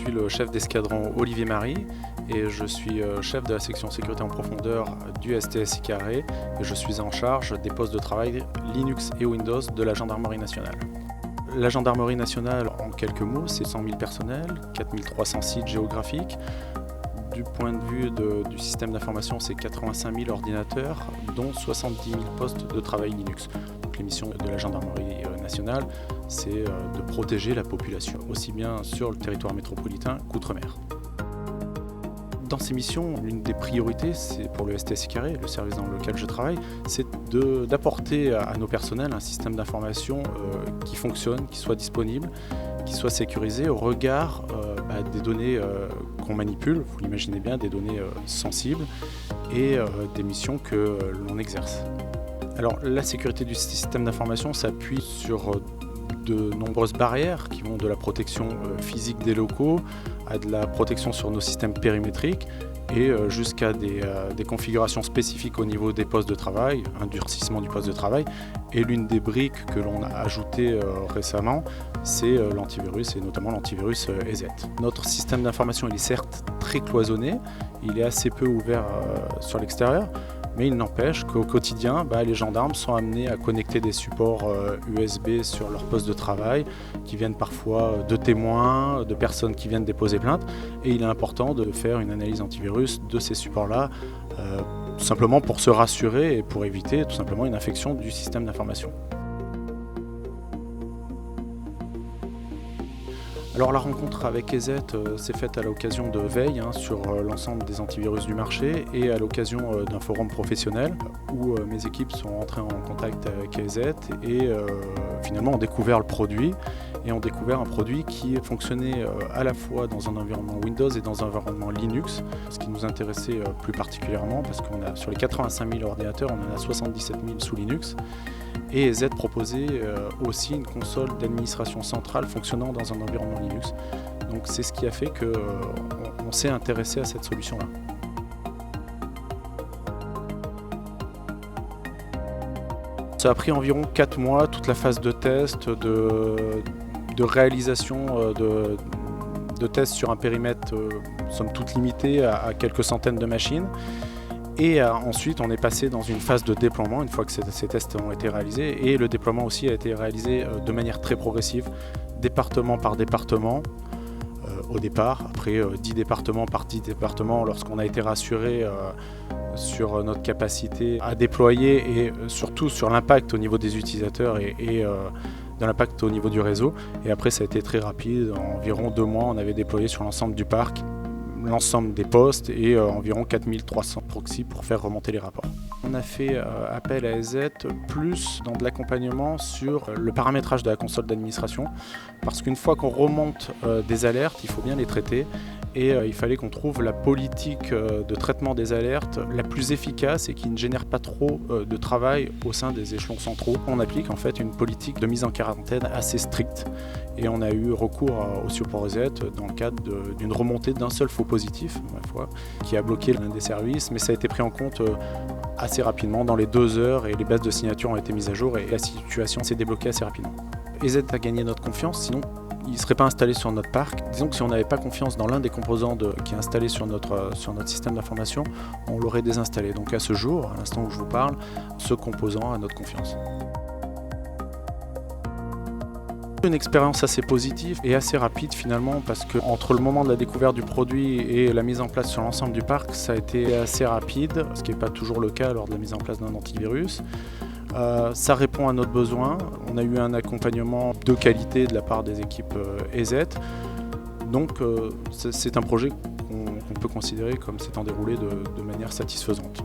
suis le chef d'escadron Olivier Marie et je suis chef de la section sécurité en profondeur du STSI Carré et je suis en charge des postes de travail Linux et Windows de la Gendarmerie nationale. La Gendarmerie nationale, en quelques mots, c'est 100 000 personnels, 4300 sites géographiques. Du point de vue du système d'information, c'est 85 000 ordinateurs, dont 70 000 postes de travail Linux. Donc, les missions de la Gendarmerie nationale, c'est de protéger la population, aussi bien sur le territoire métropolitain qu'outre-mer. Dans ces missions, l'une des priorités, c'est pour le STSI Carré, le service dans lequel je travaille, c'est d'apporter à nos personnels un système d'information qui fonctionne, qui soit disponible, qui soit sécurisé au regard des données qu'on manipule, vous l'imaginez bien, des données sensibles et des missions que l'on exerce. Alors la sécurité du système d'information s'appuie sur de nombreuses barrières qui vont de la protection physique des locaux à de la protection sur nos systèmes périmétriques et jusqu'à des configurations spécifiques au niveau des postes de travail, un durcissement du poste de travail. Et l'une des briques que l'on a ajoutées récemment, c'est l'antivirus et notamment l'antivirus EZ. Notre système d'information il est certes très cloisonné, il est assez peu ouvert sur l'extérieur, mais il n'empêche qu'au quotidien, les gendarmes sont amenés à connecter des supports USB sur leur poste de travail, qui viennent parfois de témoins, de personnes qui viennent déposer plainte. Et il est important de faire une analyse antivirus de ces supports-là, tout simplement pour se rassurer et pour éviter tout simplement une infection du système d'information. Alors la rencontre avec EZ s'est faite à l'occasion de veilles sur l'ensemble des antivirus du marché et à l'occasion d'un forum professionnel où mes équipes sont entrées en contact avec EZ et finalement ont découvert le produit et ont découvert un produit qui fonctionnait à la fois dans un environnement Windows et dans un environnement Linux, ce qui nous intéressait plus particulièrement parce qu'on a sur les 85 000 ordinateurs, on en a 77 000 sous Linux. Et EZ proposait aussi une console d'administration centrale fonctionnant dans un environnement Linux. Donc c'est ce qui a fait qu'on s'est intéressé à cette solution-là. Ça a pris environ 4 mois, toute la phase de test, de réalisation de tests sur un périmètre somme toute limité à quelques centaines de machines. Et ensuite, on est passé dans une phase de déploiement, une fois que ces tests ont été réalisés. Et le déploiement aussi a été réalisé de manière très progressive, département par département au départ. Après 10 départements par 10 départements, lorsqu'on a été rassuré sur notre capacité à déployer et surtout sur l'impact au niveau des utilisateurs et de l'impact au niveau du réseau. Et après, ça a été très rapide. En environ 2 mois, on avait déployé sur l'ensemble du parc l'ensemble des postes et environ 4300 proxys pour faire remonter les rapports. On a fait appel à EZ plus dans de l'accompagnement sur le paramétrage de la console d'administration parce qu'une fois qu'on remonte des alertes, il faut bien les traiter et il fallait qu'on trouve la politique de traitement des alertes la plus efficace et qui ne génère pas trop de travail au sein des échelons centraux. On applique en fait une politique de mise en quarantaine assez stricte et on a eu recours au support EZ dans le cadre d'une remontée d'un seul faux positif, ma foi, qui a bloqué l'un des services, mais ça a été pris en compte assez rapidement, dans les 2 heures, et les bases de signature ont été mises à jour et la situation s'est débloquée assez rapidement. EZ a gagné notre confiance, sinon il ne serait pas installé sur notre parc. Disons que si on n'avait pas confiance dans l'un des composants qui est installé sur notre système d'information, on l'aurait désinstallé. Donc à ce jour, à l'instant où je vous parle, ce composant a notre confiance. Une expérience assez positive et assez rapide finalement parce que entre le moment de la découverte du produit et la mise en place sur l'ensemble du parc, ça a été assez rapide, ce qui n'est pas toujours le cas lors de la mise en place d'un antivirus. Ça répond à notre besoin, on a eu un accompagnement de qualité de la part des équipes EZ, donc c'est un projet qu'on peut considérer comme s'étant déroulé de manière satisfaisante.